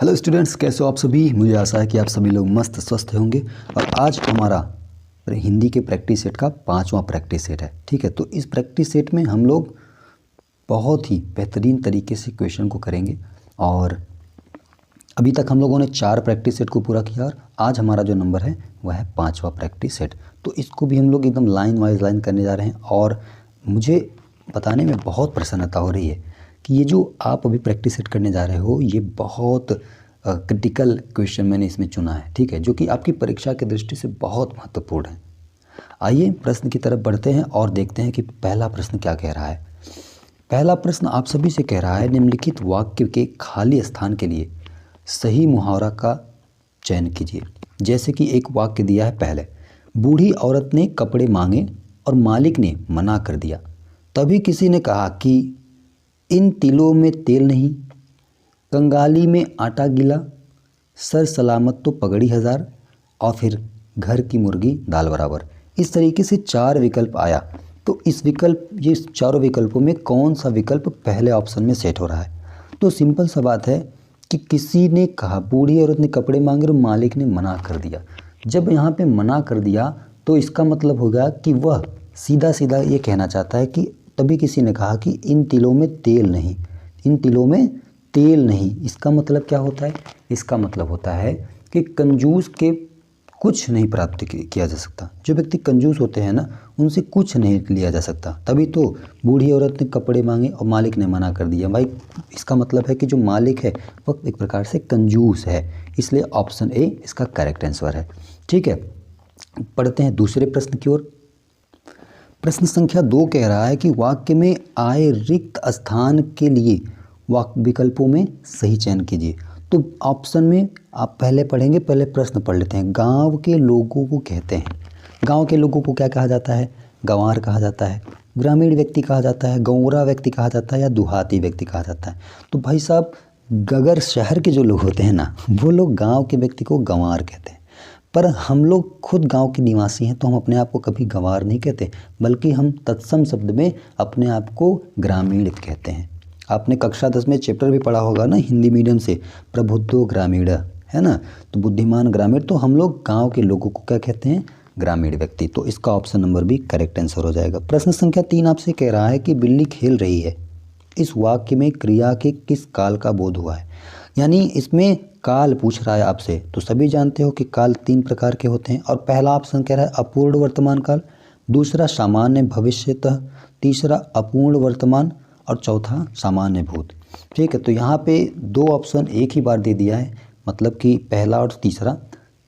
Hello students, कैसे हो आप सभी। मुझे आशा है कि आप सभी लोग मस्त स्वस्थ होंगे। और आज हमारा हिंदी के प्रैक्टिस सेट का 5वां प्रैक्टिस सेट है। ठीक है, तो इस प्रैक्टिस सेट में हम लोग बहुत ही बेहतरीन तरीके से क्वेश्चन को करेंगे। और अभी तक हम लोगों ने 4 प्रैक्टिस सेट को पूरा किया और आज हमारा जो नंबर है वह है 5वां प्रैक्टिस सेट। तो इसको भी हम लोग एकदम लाइन वाइज लाइन करने जा रहे हैं। और मुझे बताने में बहुत प्रसन्नता हो रही है कि ये जो आप अभी प्रैक्टिस सेट करने जा रहे हो ये बहुत क्रिटिकल क्वेश्चन मैंने इसमें चुना है। ठीक है, जो कि आपकी परीक्षा की दृष्टि से बहुत महत्वपूर्ण है। आइए प्रश्न की तरफ बढ़ते हैं और देखते हैं कि पहला प्रश्न क्या कह रहा है। पहला प्रश्न आप सभी से कह रहा है, निम्नलिखित वाक्य के खाली स्थान के लिए सही मुहावरा का चयन कीजिए। जैसे कि एक वाक्य दिया है, पहले बूढ़ी औरत ने कपड़े मांगे और मालिक ने मना कर दिया। तभी किसी ने कहा कि इन तिलों में तेल नहीं, कंगाली में आटा गिला, सर सलामत तो पगड़ी हजार, और फिर घर की मुर्गी दाल बराबर। इस तरीके से 4 विकल्प आया। तो ये चारों विकल्पों में कौन सा विकल्प पहले ऑप्शन में सेट हो रहा है। तो सिंपल सा बात है कि किसी ने कहा, बूढ़ी औरत ने कपड़े मांगे और मालिक ने मना कर दिया। जब यहाँ पे मना कर दिया तो इसका मतलब होगा कि वह सीधा सीधा ये कहना चाहता है कि तभी किसी ने कहा कि इन तिलों में तेल नहीं, इन तिलों में तेल नहीं। इसका मतलब क्या होता है? इसका मतलब होता है कि कंजूस के कुछ नहीं प्राप्त किया जा सकता। जो व्यक्ति कंजूस होते हैं ना, उनसे कुछ नहीं लिया जा सकता। तभी तो बूढ़ी औरत ने कपड़े मांगे और मालिक ने मना कर दिया। भाई इसका मतलब है कि जो मालिक है वह एक प्रकार से कंजूस है। इसलिए ऑप्शन ए इसका करेक्ट आंसर है। ठीक है, पढ़ते हैं दूसरे प्रश्न की ओर। प्रश्न संख्या 2 कह रहा है कि वाक्य में आए रिक्त स्थान के लिए वाक्य विकल्पों में सही चयन कीजिए। तो ऑप्शन में आप पहले पढ़ेंगे, पहले प्रश्न पढ़ लेते हैं। गांव के लोगों को कहते हैं, गांव के लोगों को क्या कहा जाता है? गंवार कहा जाता है, ग्रामीण व्यक्ति कहा जाता है, गौरा व्यक्ति कहा जाता है, या देहाती व्यक्ति कहा जाता है। तो भाई साहब, अगर शहर के जो लोग होते हैं ना, वो लोग गाँव के व्यक्ति को गंवार कहते हैं। पर हम लोग खुद गांव के निवासी हैं तो हम अपने आप को कभी गंवार नहीं कहते, बल्कि हम तत्सम शब्द में अपने आप को ग्रामीण कहते हैं। आपने कक्षा 10 में चैप्टर भी पढ़ा होगा ना हिंदी मीडियम से, प्रबुद्धो ग्रामीण, है ना। तो बुद्धिमान ग्रामीण, तो हम लोग गांव के लोगों को क्या कहते हैं? ग्रामीण व्यक्ति। तो इसका ऑप्शन नंबर भी करेक्ट आंसर हो जाएगा। प्रश्न संख्या 3 आपसे कह रहा है कि बिल्ली खेल रही है। इस वाक्य में क्रिया के किस काल का बोध हुआ है? यानी इसमें काल पूछ रहा है आपसे। तो सभी जानते हो कि काल 3 प्रकार के होते हैं। और पहला ऑप्शन कह रहा है अपूर्ण वर्तमान काल, दूसरा सामान्य भविष्यतः, तीसरा अपूर्ण वर्तमान, और चौथा सामान्य भूत। ठीक है, तो यहाँ पे 2 ऑप्शन एक ही बार दे दिया है, मतलब कि पहला और तीसरा।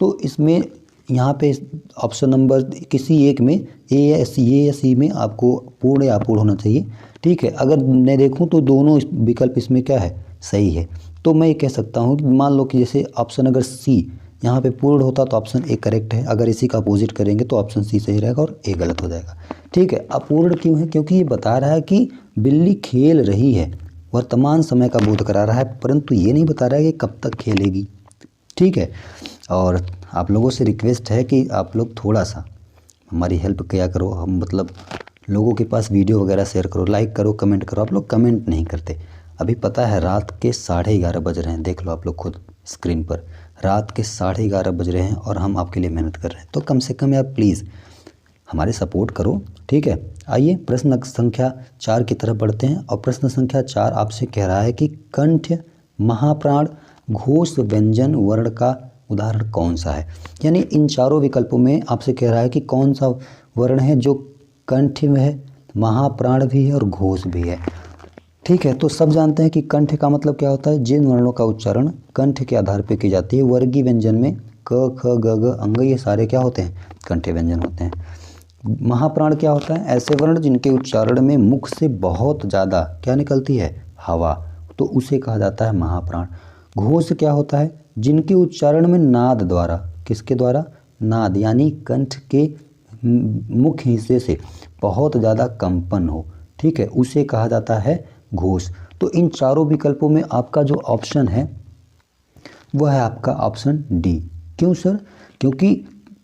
तो इसमें यहाँ पे ऑप्शन नंबर किसी एक में ए या सी में आपको पूर्ण या अपूर्ण होना चाहिए। ठीक है, अगर मैं देखूँ तो दोनों विकल्प इसमें क्या है? सही है। तो मैं ये कह सकता हूँ कि मान लो कि जैसे ऑप्शन अगर सी यहाँ पे पूर्ण होता तो ऑप्शन ए करेक्ट है। अगर इसी का अपोजिट करेंगे तो ऑप्शन सी सही रहेगा और ए गलत हो जाएगा। ठीक है, अपूर्ण क्यों है? क्योंकि ये बता रहा है कि बिल्ली खेल रही है, वर्तमान समय का बोध करा रहा है, परंतु ये नहीं बता रहा है कि कब तक खेलेगी। ठीक है, और आप लोगों से रिक्वेस्ट है कि आप लोग थोड़ा सा हमारी हेल्प किया करो। हम मतलब लोगों के पास वीडियो वगैरह शेयर करो, लाइक करो, कमेंट करो। आप लोग कमेंट नहीं करते। अभी पता है रात के 11:30 बज रहे हैं, देख लो आप लोग खुद स्क्रीन पर, रात के 11:30 बज रहे हैं और हम आपके लिए मेहनत कर रहे हैं। तो कम से कम यार प्लीज़ हमारे सपोर्ट करो। ठीक है, आइए प्रश्न संख्या 4 की तरफ बढ़ते हैं। और प्रश्न संख्या 4 आपसे कह रहा है कि कंठ, महाप्राण, घोष, व्यंजन, वर्ण का उदाहरण कौन सा है? यानी इन चारों विकल्पों में आपसे कह रहा है कि कौन सा वर्ण है जो कंठ में है, महाप्राण भी है और घोष भी है। ठीक है, तो सब जानते हैं कि कंठ का मतलब क्या होता है? जिन वर्णों का उच्चारण कंठ के आधार पर की जाती है। वर्गीय व्यंजन में क, ख, ग, घ, अंग, ये सारे क्या होते हैं? कंठ व्यंजन होते हैं। महाप्राण क्या होता है? ऐसे वर्ण जिनके उच्चारण में मुख से बहुत ज़्यादा क्या निकलती है? हवा, तो उसे कहा जाता है महाप्राण। घोष क्या होता है? जिनके उच्चारण में नाद द्वारा, किसके द्वारा? नाद, यानी कंठ के मुख्य हिस्से से बहुत ज़्यादा कंपन हो। ठीक है, उसे कहा जाता है घोष। तो इन चारों विकल्पों में आपका जो ऑप्शन है वह है आपका ऑप्शन डी। क्यों सर? क्योंकि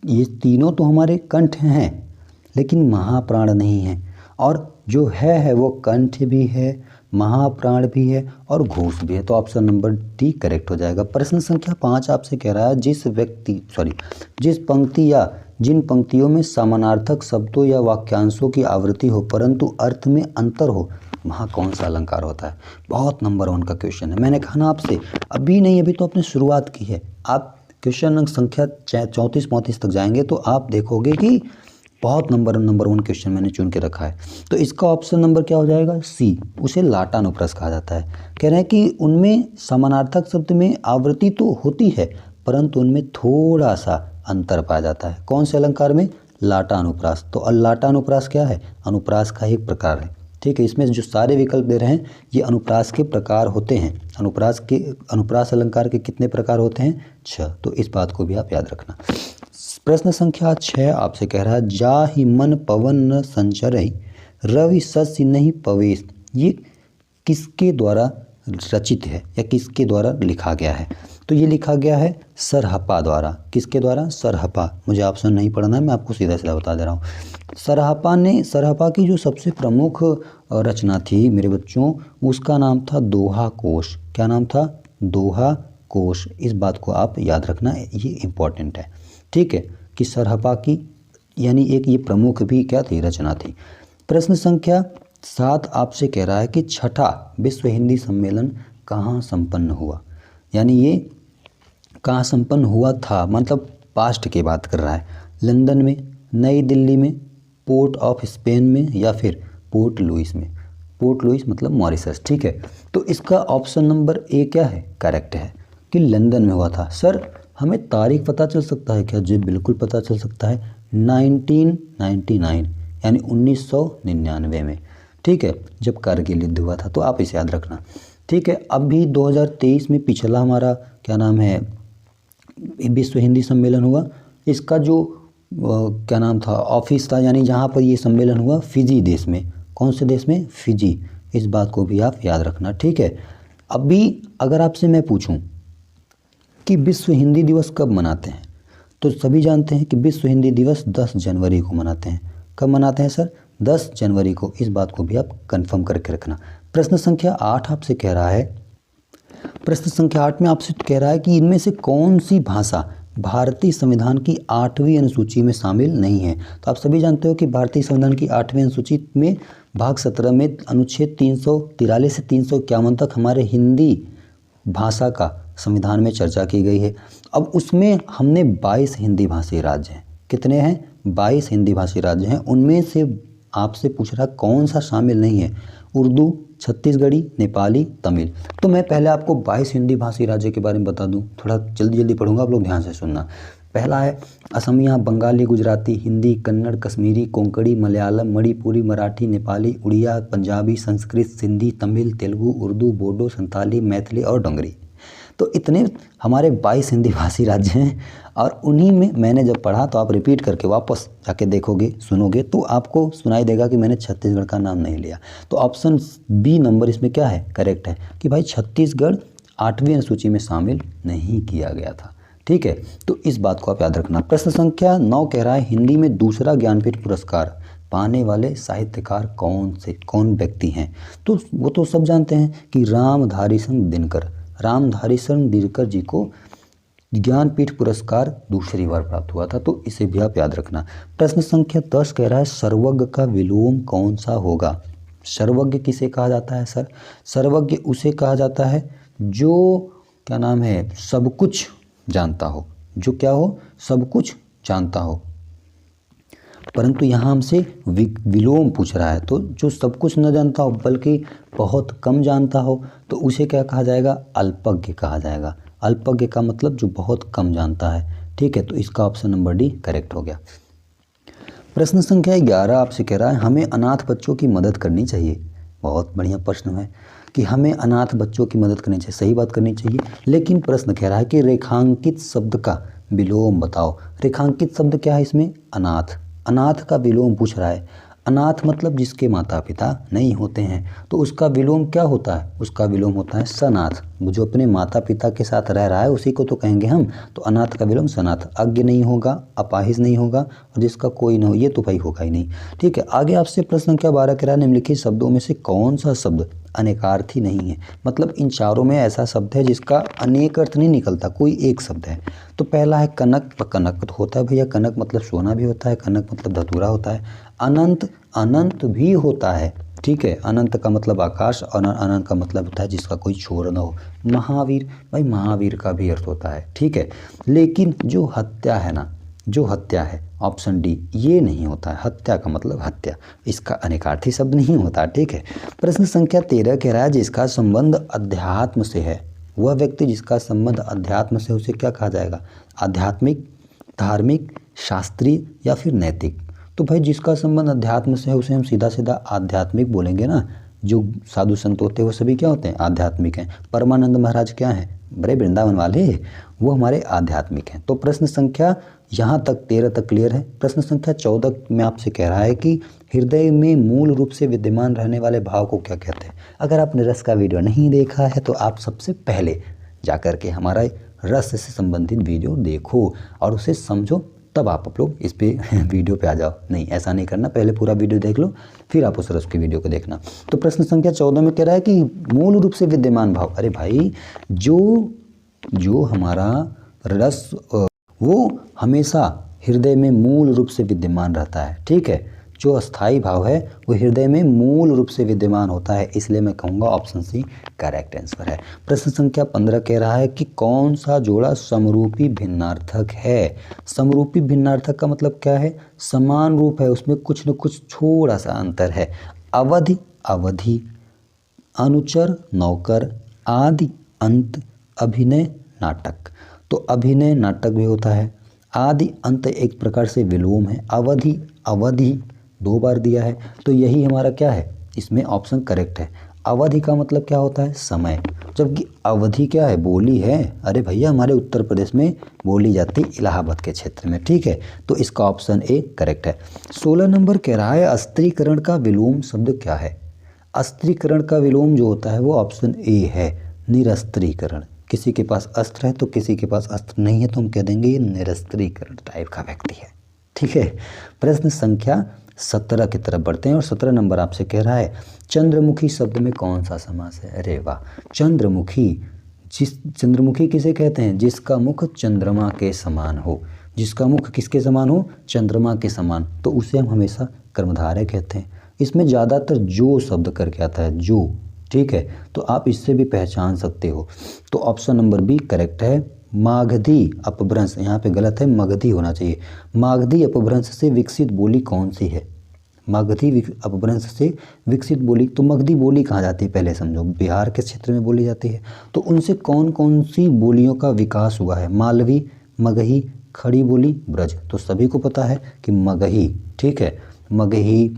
ये तीनों तो हमारे कंठ हैं लेकिन महाप्राण नहीं है। और जो है वो कंठ भी है, महाप्राण भी है और घूस भी है। तो ऑप्शन नंबर डी करेक्ट हो जाएगा। प्रश्न संख्या 5 आपसे कह रहा है जिस पंक्ति या जिन पंक्तियों में समानार्थक शब्दों या वाक्यांशों की आवृत्ति हो परंतु अर्थ में अंतर हो वहाँ कौन सा अलंकार होता है। बहुत नंबर 1 का क्वेश्चन है। मैंने कहा ना आपसे, अभी नहीं, अभी तो आपने शुरुआत की है। आप क्वेश्चन संख्या 34-35 तक जाएंगे तो आप देखोगे कि बहुत नंबर 1 क्वेश्चन मैंने चुन के रखा है। तो इसका ऑप्शन नंबर क्या हो जाएगा, सी। उसे लाटानुप्रास कहा जाता है। कह रहे हैं कि उनमें समानार्थक शब्द में आवृत्ति तो होती है परंतु उनमें थोड़ा सा अंतर पाया जाता है। कौन से अलंकार में, लाटानुप्रास। तो लाटानुप्रास क्या है, अनुप्रास का एक प्रकार है। ठीक है, इसमें जो सारे विकल्प दे रहे हैं ये अनुप्रास के प्रकार होते हैं। अनुप्रास अलंकार के कितने प्रकार होते हैं, 6। तो इस बात को भी आप याद रखना। प्रश्न संख्या 6 आपसे कह रहा है जाहि मन पवन न संचरहि रवि शशि नहीं पवेश। ये किसके द्वारा रचित है या किसके द्वारा लिखा गया है। तो ये लिखा गया है सरहपा द्वारा। किसके द्वारा, सरहपा। मुझे ऑप्शन नहीं पढ़ना है, मैं आपको सीधा सीधा बता दे रहा हूँ। सरहपा की जो सबसे प्रमुख रचना थी मेरे बच्चों, उसका नाम था दोहा कोश। क्या नाम था, दोहा कोश। इस बात को आप याद रखना, ये इम्पोर्टेंट है। ठीक है, कि सरहपा की यानी एक ये प्रमुख भी क्या थी, रचना थी। प्रश्न संख्या 7 आपसे कह रहा है कि छठा विश्व हिंदी सम्मेलन कहाँ संपन्न हुआ। यानी ये कहाँ संपन्न हुआ था, मतलब पास्ट की बात कर रहा है। लंदन में, नई दिल्ली में, पोर्ट ऑफ स्पेन में या फिर पोर्ट लुइस में। पोर्ट लुइस मतलब मॉरिशस। ठीक है, तो इसका ऑप्शन नंबर ए क्या है, करेक्ट है कि लंदन में हुआ था। सर हमें तारीख पता चल सकता है क्या, जी बिल्कुल पता चल सकता है, 1999 यानी 1999 में। ठीक है, जब कारगिल युद्ध हुआ था। तो आप इसे याद रखना। ठीक है, अभी 2023 में पिछला हमारा क्या नाम है विश्व हिंदी सम्मेलन हुआ। इसका जो क्या नाम था, ऑफिस था, यानी जहाँ पर ये सम्मेलन हुआ, फिजी देश में। कौन से देश में, फिजी। इस बात को भी आप याद रखना। ठीक है, अभी अगर आपसे मैं पूछूं कि विश्व हिंदी दिवस कब मनाते हैं, तो सभी जानते हैं कि विश्व हिंदी दिवस 10 जनवरी को मनाते हैं। कब मनाते हैं सर, 10 जनवरी को। इस बात को भी आप कंफर्म करके रखना। प्रश्न संख्या 8 आपसे कह रहा है, प्रश्न संख्या 8 में आपसे कह रहा है कि इनमें से कौन सी भाषा भारतीय संविधान की 8वीं अनुसूची में शामिल नहीं है। तो आप सभी जानते हो कि भारतीय संविधान की 8वीं अनुसूची में भाग 17 में अनुच्छेद 343 से 351 तक हमारे हिंदी भाषा का संविधान में चर्चा की गई है। अब उसमें हमने 22 हिंदी भाषी राज्य हैं। कितने हैं, 22 हिंदी भाषी राज्य हैं। उनमें से आपसे पूछ रहा कौन सा शामिल नहीं है, उर्दू, छत्तीसगढ़ी, नेपाली, तमिल। तो मैं पहले आपको 22 हिंदी भाषी राज्य के बारे में बता दूं, थोड़ा जल्दी पढ़ूंगा, आप लोग ध्यान से सुनना। पहला है असमिया, बंगाली, गुजराती, हिंदी, कन्नड़, कश्मीरी, कोंकणी, मलयालम, मणिपुरी, मराठी, नेपाली, उड़िया, पंजाबी, संस्कृत, सिंधी, तमिल, तेलुगु, उर्दू, बोडो, संताली, मैथिली और डोंगरी। तो इतने हमारे 22 हिंदी भाषी राज्य हैं। और उन्हीं में मैंने जब पढ़ा तो आप रिपीट करके वापस जाके देखोगे, सुनोगे तो आपको सुनाई देगा कि मैंने छत्तीसगढ़ का नाम नहीं लिया। तो ऑप्शन बी नंबर इसमें क्या है, करेक्ट है कि भाई छत्तीसगढ़ 8वीं अनुसूची में शामिल नहीं किया गया था। ठीक है, तो इस बात को आप याद रखना। प्रश्न संख्या 9 कह रहा है हिंदी में दूसरा ज्ञानपीठ पुरस्कार पाने वाले साहित्यकार कौन व्यक्ति हैं। तो वो तो सब जानते हैं कि रामधारी सिंह दिनकर जी को ज्ञानपीठ पुरस्कार दूसरी बार प्राप्त हुआ था। तो इसे भी आप याद रखना। प्रश्न संख्या 10 कह रहा है सर्वज्ञ का विलोम कौन सा होगा। सर्वज्ञ किसे कहा जाता है सर, सर्वज्ञ उसे कहा जाता है जो क्या नाम है सब कुछ जानता हो, जो क्या हो, सब कुछ जानता हो। परंतु यहाँ हमसे विलोम पूछ रहा है, तो जो सब कुछ न जानता हो बल्कि बहुत कम जानता हो तो उसे क्या कहा जाएगा, अल्पज्ञ कहा जाएगा। अल्पज्ञ का मतलब जो बहुत कम जानता है। ठीक है, तो इसका ऑप्शन नंबर डी करेक्ट हो गया। प्रश्न संख्या 11 आपसे कह रहा है हमें अनाथ बच्चों की मदद करनी चाहिए। बहुत बढ़िया प्रश्न है कि हमें अनाथ बच्चों की मदद करनी चाहिए, सही बात करनी चाहिए। लेकिन प्रश्न कह रहा है कि रेखांकित शब्द का विलोम बताओ। रेखांकित शब्द क्या है इसमें, अनाथ। अनाथ का विलोम पूछ रहा है। अनाथ मतलब जिसके माता पिता नहीं होते हैं, तो उसका विलोम क्या होता है? उसका विलोम होता है सनाथ। जो अपने माता पिता के साथ रह रहा है उसी को तो कहेंगे हम। तो अनाथ का विलोम सनाथ। अज्ञ नहीं होगा, अपाहिज नहीं होगा, और जिसका कोई न हो ये तो भाई होगा ही नहीं। ठीक है, आगे आपसे प्रश्न संख्या 12 कह रहा है निम्नलिखित शब्दों में से कौन सा शब्द अनेकार्थी नहीं है? मतलब इन चारों में ऐसा शब्द है जिसका अनेक अर्थ नहीं निकलता, कोई एक शब्द है। तो पहला है कनक। कनक तो होता है भैया, कनक मतलब सोना भी होता है, कनक मतलब धतूरा होता है। अनंत, अनंत भी होता है। ठीक है, अनंत का मतलब आकाश, और अनंत का मतलब होता है जिसका कोई छोर न हो। महावीर, भाई महावीर का भी अर्थ होता है। ठीक है, लेकिन जो हत्या है ना, जो हत्या है ऑप्शन डी, ये नहीं होता है। हत्या का मतलब हत्या, इसका अनेकार्थी शब्द नहीं होता। ठीक है, प्रश्न संख्या 13 कह रहा है जिसका संबंध अध्यात्म से है, वह व्यक्ति जिसका संबंध अध्यात्म से, उसे क्या कहा जाएगा? आध्यात्मिक, धार्मिक, शास्त्रीय या फिर नैतिक? तो भाई जिसका संबंध अध्यात्म से है उसे हम सीधा सीधा आध्यात्मिक बोलेंगे ना। जो साधु संत होते हैं वो सभी क्या होते हैं? आध्यात्मिक हैं। परमानंद महाराज क्या हैं? बड़े वृंदावन वाले, वो हमारे आध्यात्मिक हैं। तो प्रश्न संख्या यहाँ तक 13 तक क्लियर है। प्रश्न संख्या 14 में आपसे कह रहा है कि हृदय में मूल रूप से विद्यमान रहने वाले भाव को क्या कहते हैं? अगर आपने रस का वीडियो नहीं देखा है तो आप सबसे पहले जाकर के हमारा रस से संबंधित वीडियो देखो और उसे समझो, तब आप लोग इस पे वीडियो पे आ जाओ। नहीं, ऐसा नहीं करना, पहले पूरा वीडियो देख लो फिर आप उस रस की वीडियो को देखना। तो प्रश्न संख्या 14 में कह रहा है कि मूल रूप से विद्यमान भाव, अरे भाई जो हमारा रस वो हमेशा हृदय में मूल रूप से विद्यमान रहता है। ठीक है, जो अस्थाई भाव है वो हृदय में मूल रूप से विद्यमान होता है, इसलिए मैं कहूँगा ऑप्शन सी करेक्ट आंसर है। प्रश्न संख्या 15 कह रहा है कि कौन सा जोड़ा समरूपी भिन्नार्थक है? समरूपी भिन्नार्थक का मतलब क्या है? समान रूप है, उसमें कुछ न कुछ थोड़ा सा अंतर है। अवधि, अवधि, अनुचर, नौकर, आदि, अंत, अभिनय, नाटक। तो अभिनय नाटक भी होता है। आदि अंत एक प्रकार से विलोम है। अवधि, अवधि 2 बार दिया है, तो यही हमारा क्या है? इसमें ऑप्शन करेक्ट है। अवधि का मतलब क्या होता है? समय, जबकि अवधि क्या है? बोली है। अरे भैया हमारे उत्तर प्रदेश में बोली जाती इलाहाबाद के क्षेत्र में। ठीक है, तो इसका ऑप्शन ए करेक्ट है। 16 नंबर कह रहा है अस्त्रीकरण का विलोम शब्द क्या है? अस्त्रीकरण का विलोम जो होता है वो ऑप्शन ए है, निरस्त्रीकरण। किसी के पास अस्त्र है तो किसी के पास अस्त्र नहीं है तो हम कह देंगे ये निरस्त्रीकरण टाइप का व्यक्ति है। ठीक है, प्रश्न संख्या 17 की तरफ बढ़ते हैं और 17 नंबर आपसे कह रहा है चंद्रमुखी शब्द में कौन सा समास है? अरे वाह, चंद्रमुखी, चंद्रमुखी किसे कहते हैं? जिसका मुख चंद्रमा के समान हो। जिसका मुख किसके समान हो? चंद्रमा के समान, तो उसे हम हमेशा कर्मधारय कहते हैं। इसमें ज़्यादातर जो शब्द करके आता है, जो। ठीक है, तो आप इससे भी पहचान सकते हो। तो ऑप्शन नंबर बी करेक्ट है। मागधी अपभ्रंश, यहाँ पे गलत है, मगधी होना चाहिए। मागधी अपभ्रंश से विकसित बोली कौन सी है? मागधी अपभ्रंश से विकसित बोली, तो मगधी बोली कहाँ जाती है पहले समझो? बिहार के क्षेत्र में बोली जाती है। तो उनसे कौन कौन सी बोलियों का विकास हुआ है? मालवी, मगही, खड़ी बोली, ब्रज। तो सभी को पता है कि मगही, ठीक है, मगही,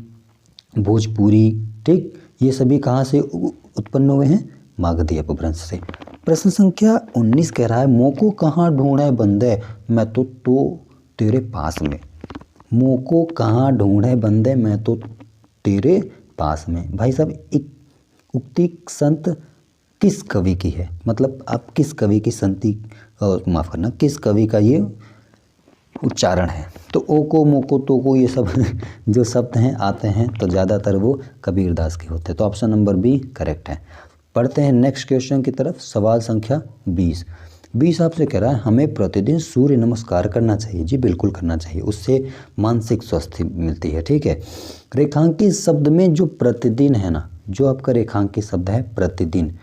भोजपुरी, ठीक, ये सभी कहाँ से उत्पन्न हुए हैं? मागधी अपभ्रंश से। प्रश्न संख्या 19 कह रहा है मोको कहाँ ढूंढे बंदे, मैं तो तेरे पास में। मोको कहाँ ढूंढे बंदे, मैं तो तेरे पास में। भाई साहब, एक उक्ति संत किस कवि की है? मतलब आप किस कवि की संति, माफ़ करना, किस कवि का ये उच्चारण है? तो ओ को, मोको, तो को, ये सब जो शब्द हैं आते हैं तो ज़्यादातर वो कबीरदास के होते हैं। तो ऑप्शन नंबर बी करेक्ट है। पढ़ते हैं नेक्स्ट क्वेश्चन की तरफ। सवाल संख्या 20 आपसे कह रहा है हमें प्रतिदिन सूर्य नमस्कार करना चाहिए। जी बिल्कुल करना चाहिए, उससे मानसिक स्वास्थ्य मिलती है। ठीक है, रेखांकित शब्द में जो प्रतिदिन है ना, जो आपका रेखांकित शब्द है प्रतिदिन,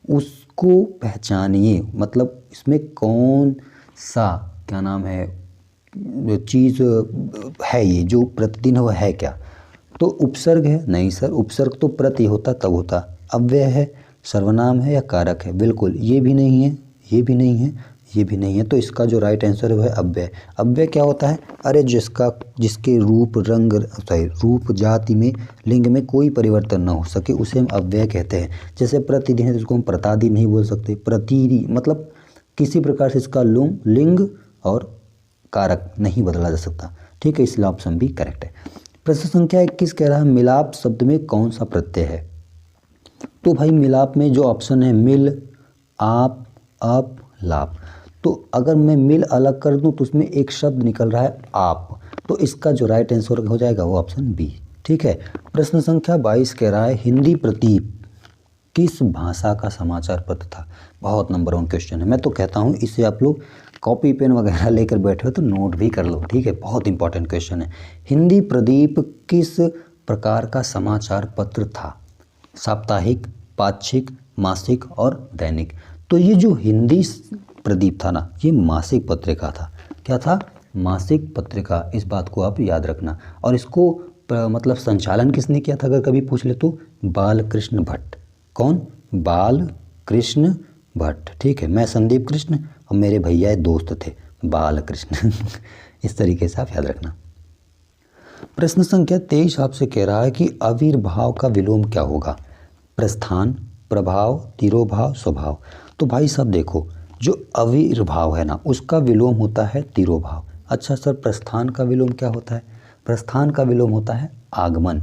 उसको पहचानिए। मतलब इसमें कौन सा, क्या नाम है, चीज़ है ये जो प्रतिदिन वो है क्या? तो उपसर्ग है? नहीं सर, उपसर्ग तो प्रति होता तब होता। अव्यय है, सर्वनाम है या कारक है? बिल्कुल ये भी नहीं है, ये भी नहीं है, ये भी नहीं है। तो इसका जो राइट आंसर है वो है अव्यय। अव्यय क्या होता है? अरे जिसके रूप, रंग, रूप, जाति में, लिंग में कोई परिवर्तन ना हो सके उसे हम अव्यय कहते हैं। जैसे प्रतिदिन है तो इसको हम प्रतादि नहीं बोल सकते। प्रतिदि मतलब किसी प्रकार से इसका लिंग और कारक नहीं बदला जा सकता। ठीक है, इसलिए ऑप्शन भी करेक्ट है। प्रश्न संख्या 21 कह रहा है मिलाप शब्द में कौन सा प्रत्यय है। तो भाई मिलाप में जो ऑप्शन है मिल, आप, अप, लाप। तो अगर मैं मिल अलग कर दूं तो उसमें एक शब्द निकल रहा है आप, तो इसका जो राइट आंसर हो जाएगा वो ऑप्शन बी। ठीक है। प्रश्न संख्या 22 कह रहा है हिंदी प्रदीप किस भाषा का समाचार पत्र था। बहुत नंबर 1 क्वेश्चन है। मैं तो कहता हूँ इसे आप लोग कॉपी पेन वगैरह लेकर बैठे हो तो नोट भी कर लो। ठीक है, बहुत इंपॉर्टेंट क्वेश्चन है। हिंदी प्रदीप किस प्रकार का समाचार पत्र था। साप्ताहिक, पाक्षिक, मासिक और दैनिक। तो ये जो हिंदी प्रदीप था ना, ये मासिक पत्रिका था। क्या था? मासिक पत्रिका। इस बात को आप याद रखना। और इसको मतलब संचालन किसने किया था अगर कभी पूछ ले तो? बालकृष्ण भट्ट। कौन? बालकृष्ण भट्ट। ठीक है। मैं संदीप कृष्ण और मेरे भैया दोस्त थे बालकृष्ण। इस तरीके से आप याद रखना। प्रश्न संख्या 23 आपसे कह रहा है कि आविर्भाव का विलोम क्या होगा। प्रस्थान, प्रभाव, तिरोभाव, स्वभाव। तो भाई साहब देखो, जो आविर्भाव है ना उसका विलोम होता है तिरोभाव। अच्छा सर, प्रस्थान का विलोम क्या होता है? प्रस्थान का विलोम होता है आगमन।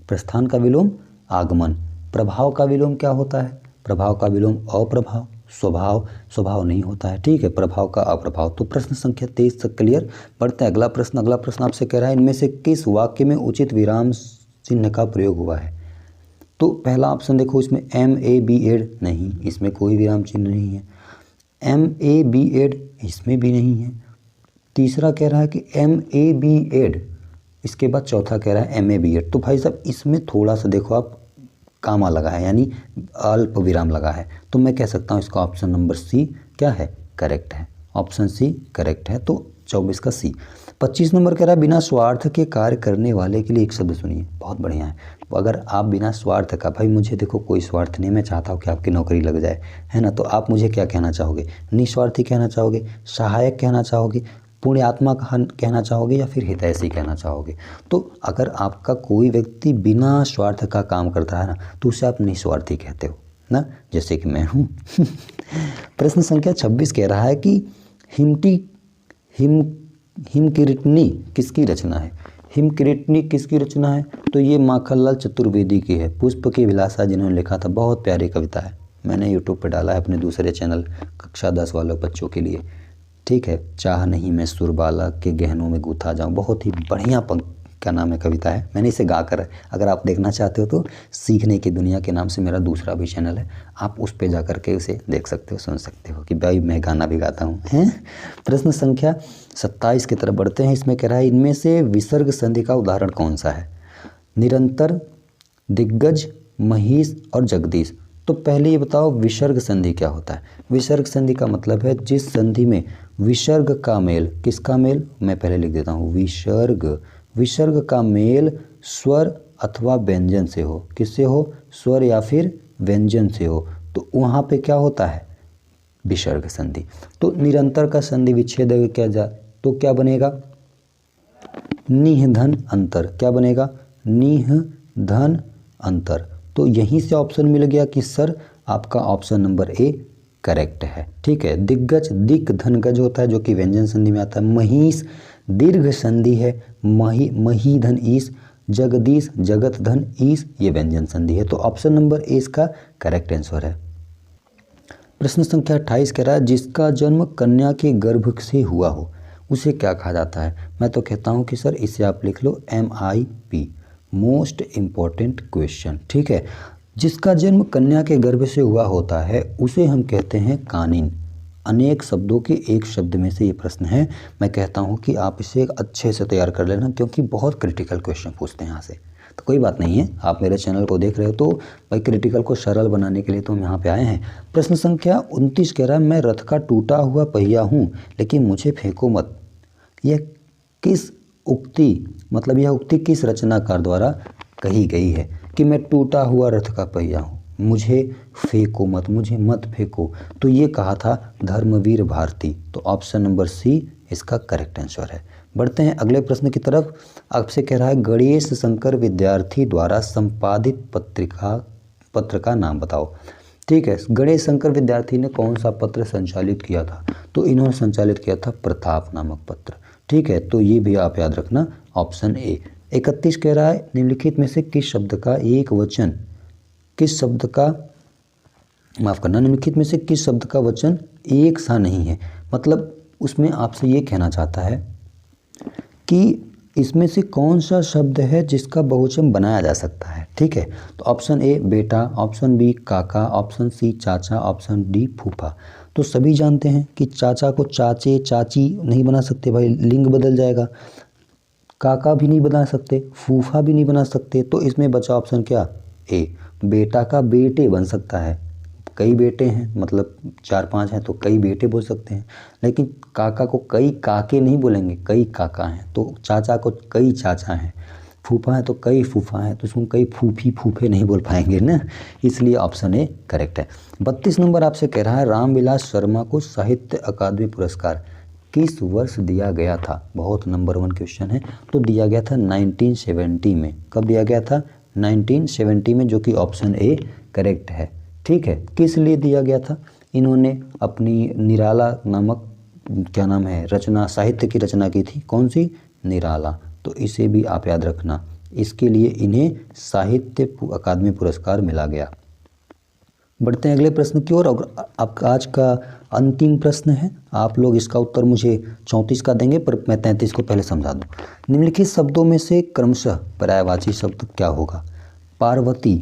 प्रस्थान का विलोम आगमन। प्रभाव का विलोम क्या होता है? प्रभाव का विलोम अप्रभाव। स्वभाव नहीं होता है। ठीक है, प्रभाव का अप्रभाव। तो प्रश्न संख्या 23 तक क्लियर। पढ़ते हैं अगला प्रश्न। अगला प्रश्न आपसे कह रहा है इनमें से किस वाक्य में उचित विराम चिन्ह का प्रयोग हुआ है। तो पहला ऑप्शन देखो, इसमें MAB नहीं, इसमें कोई विराम चिन्ह नहीं है। MAB इसमें भी नहीं है। तीसरा कह रहा है कि MAB, इसके बाद चौथा कह रहा है MAB। तो भाई साहब इसमें थोड़ा सा देखो आप कामा लगा है, यानी अल्प विराम लगा है। तो मैं कह सकता हूँ इसका ऑप्शन नंबर सी क्या है? करेक्ट है। ऑप्शन सी करेक्ट है। तो 24 का सी। 25 नंबर कह रहा है बिना स्वार्थ के कार्य करने वाले के लिए एक शब्द सुनिए। बहुत बढ़िया है। अगर आप बिना स्वार्थ का, भाई मुझे देखो कोई स्वार्थ नहीं, मैं चाहता हूँ कि आपकी नौकरी लग जाए, है ना। तो आप मुझे क्या कहना चाहोगे? निस्वार्थी कहना चाहोगे, सहायक कहना चाहोगे, पुण्यात्मा कहना चाहोगे या फिर हितैषी कहना चाहोगे? तो अगर आपका कोई व्यक्ति बिना स्वार्थ का काम करता है ना तो उसे आप निस्वार्थी कहते हो ना, जैसे कि मैं हूँ। प्रश्न संख्या 26 कह रहा है कि हिमकीर्तनी किसकी रचना है। हिमकीर्तनी किसकी रचना है? तो ये माखनलाल चतुर्वेदी की है। पुष्प की विलासा जिन्होंने लिखा था, बहुत प्यारी कविता है। मैंने यूट्यूब पर डाला है अपने दूसरे चैनल कक्षा 10 वालों बच्चों के लिए। ठीक है। चाह नहीं मैं सुरबाला के गहनों में गूथा जाऊं। बहुत ही बढ़िया क्या नाम है कविता है। मैंने इसे गाकर, अगर आप देखना चाहते हो तो सीखने की दुनिया के नाम से मेरा दूसरा भी चैनल है, आप उस पे जा कर के उसे देख सकते हो, सुन सकते हो कि भाई मैं गाना भी गाता हूँ, हैं। प्रश्न संख्या 27 की तरफ बढ़ते हैं। इसमें कह रहा है इनमें से विसर्ग संधि का उदाहरण कौन सा है। निरंतर, दिग्गज, महिष और जगदीश। तो पहले ये बताओ विसर्ग संधि क्या होता है। विसर्ग संधि का मतलब है जिस संधि में विसर्ग का मेल, किसका मेल, मैं पहले लिख देता हूँ, विसर्ग का मेल स्वर अथवा व्यंजन से हो। किससे हो? स्वर या फिर व्यंजन से हो। तो वहाँ पे क्या होता है? विसर्ग संधि। तो निरंतर का संधि विच्छेद क्या जा तो क्या बनेगा? निधन अंतर। क्या बनेगा? निधन अंतर। तो यहीं से ऑप्शन मिल गया कि सर आपका ऑप्शन नंबर ए करेक्ट है। ठीक है। दिग्गज, दिक धन गज होता है जो कि व्यंजन संधि में आता है। महिष दीर्घ संधि है, मही धन ईस। जगदीश, जगत धन ईस, ये व्यंजन संधि है। तो ऑप्शन नंबर ए इसका करेक्ट आंसर है। प्रश्न संख्या 28 कह रहा है जिसका जन्म कन्या के गर्भ से हुआ हो उसे क्या कहा जाता है। मैं तो कहता हूँ कि सर इसे आप लिख लो MIP, मोस्ट इम्पॉर्टेंट क्वेश्चन। ठीक है। जिसका जन्म कन्या के गर्भ से हुआ होता है उसे हम कहते हैं कानिन। अनेक शब्दों के एक शब्द में से ये प्रश्न है। मैं कहता हूँ कि आप इसे अच्छे से तैयार कर लेना क्योंकि बहुत क्रिटिकल क्वेश्चन पूछते हैं यहाँ से। तो कोई बात नहीं है, आप मेरे चैनल को देख रहे हो तो भाई क्रिटिकल को सरल बनाने के लिए तो हम यहाँ पे आए हैं। प्रश्न संख्या 29 कह रहा है मैं रथ का टूटा हुआ पहिया हूँ लेकिन मुझे फेंको मत। यह किस उक्ति, मतलब यह उक्ति किस रचनाकार द्वारा कही गई है कि मैं टूटा हुआ रथ का पहिया हूँ, मुझे फेंको मत, मुझे मत फेंको। तो ये कहा था धर्मवीर भारती। तो ऑप्शन नंबर सी इसका करेक्ट आंसर है। बढ़ते हैं अगले प्रश्न की तरफ। आपसे कह रहा है गणेश शंकर विद्यार्थी द्वारा संपादित पत्र का नाम बताओ। ठीक है। गणेश शंकर विद्यार्थी ने कौन सा पत्र संचालित किया था? तो इन्होंने संचालित किया था प्रताप नामक पत्र। ठीक है। तो ये भी आप याद रखना, ऑप्शन ए 31 कह रहा है निम्नलिखित में से किस शब्द का एक वचन निम्नलिखित में से किस शब्द का वचन एक सा नहीं है। मतलब उसमें आपसे ये कहना चाहता है कि इसमें से कौन सा शब्द है जिसका बहुवचन बनाया जा सकता है। ठीक है, तो ऑप्शन ए बेटा, ऑप्शन बी काका, ऑप्शन सी चाचा, ऑप्शन डी फूफा। तो सभी जानते हैं कि चाचा को चाचे चाची नहीं बना सकते भाई, लिंग बदल जाएगा। काका भी नहीं बना सकते, फूफा भी नहीं बना सकते। तो इसमें बचा ऑप्शन क्या, ए बेटा का बेटे बन सकता है। कई बेटे हैं, मतलब 4-5 हैं तो कई बेटे बोल सकते हैं, लेकिन काका को कई काके नहीं बोलेंगे, कई काका हैं। तो चाचा को कई चाचा हैं, फूफा है तो कई फूफा हैं, तो उसमें कई फूफी फूफे नहीं बोल पाएंगे ना, इसलिए ऑप्शन ए करेक्ट है। 32 नंबर आपसे कह रहा है रामविलास शर्मा को साहित्य अकादमी पुरस्कार किस वर्ष दिया गया था। बहुत नंबर 1 क्वेश्चन है। तो दिया गया था 1970 में। कब दिया गया था, 1970 में, जो कि ऑप्शन ए करेक्ट है। ठीक है, किस लिए दिया गया था, इन्होंने अपनी निराला नामक क्या नाम है रचना, साहित्य की रचना की थी। कौन सी, निराला। तो इसे भी आप याद रखना, इसके लिए इन्हें साहित्य अकादमी पुरस्कार मिला गया। बढ़ते हैं अगले प्रश्न की ओर। अब आज का अंतिम प्रश्न है, आप लोग इसका उत्तर मुझे 34 का देंगे, पर मैं 33 को पहले समझा दूँ। निम्नलिखित शब्दों में से क्रमशः पर्यायवाची शब्द क्या होगा। पार्वती,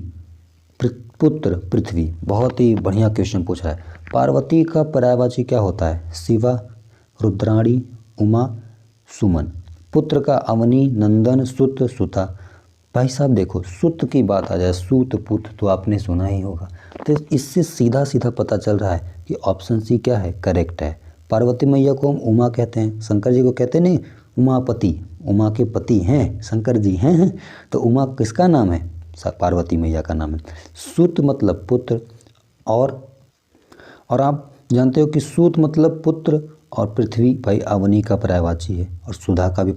पुत्र, पृथ्वी। बहुत ही बढ़िया क्वेश्चन पूछ रहा है। पार्वती का पर्यायवाची क्या होता है, शिवा, रुद्राणी, उमा, सुमन। पुत्र का अवनी, नंदन, सुत, सुता। भाई साहब देखो, सुत की बात आ जाए, सूत पुत्र, तो आपने सुना ही होगा। तो इससे सीधा सीधा पता चल रहा है कि ऑप्शन सी क्या है, करेक्ट है। पार्वती मैया को हम उमा कहते हैं, शंकर जी को कहते नहीं उमापति, उमा के पति हैं शंकर जी हैं। तो उमा किसका नाम है, पार्वती मैया का नाम है। सुत मतलब पुत्र, और आप जानते हो कि सूत मतलब पुत्र, और पृथ्वी भाई अवनी का पर्यायवाची है, और सुधा का भी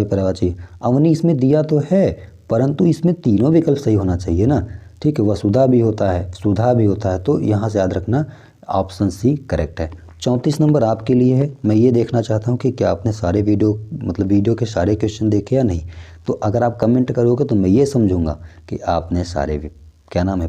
पर्यायवाची है। अवनी इसमें दिया तो है, परंतु इसमें तीनों विकल्प सही होना चाहिए ना। ठीक है, वसुधा भी होता है, सुधा भी होता है, तो यहाँ से याद रखना ऑप्शन सी करेक्ट है। 34 नंबर आपके लिए है। मैं ये देखना चाहता हूँ कि क्या आपने सारे वीडियो के सारे क्वेश्चन देखे या नहीं। तो अगर आप कमेंट करोगे तो मैं ये समझूंगा कि आपने सारे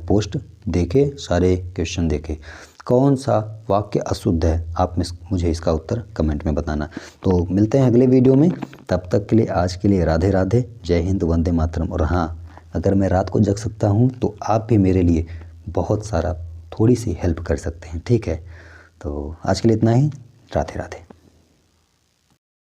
पोस्ट देखे, सारे क्वेश्चन देखे। कौन सा वाक्य अशुद्ध है, आप मुझे इसका उत्तर कमेंट में बताना। तो मिलते हैं अगले वीडियो में, तब तक के लिए आज के लिए राधे राधे, जय हिंद, वंदे मातरम। और हाँ, अगर मैं रात को जग सकता हूँ तो आप भी मेरे लिए बहुत सारा थोड़ी सी हेल्प कर सकते हैं। ठीक है, तो आज के लिए इतना ही, राधे राधे।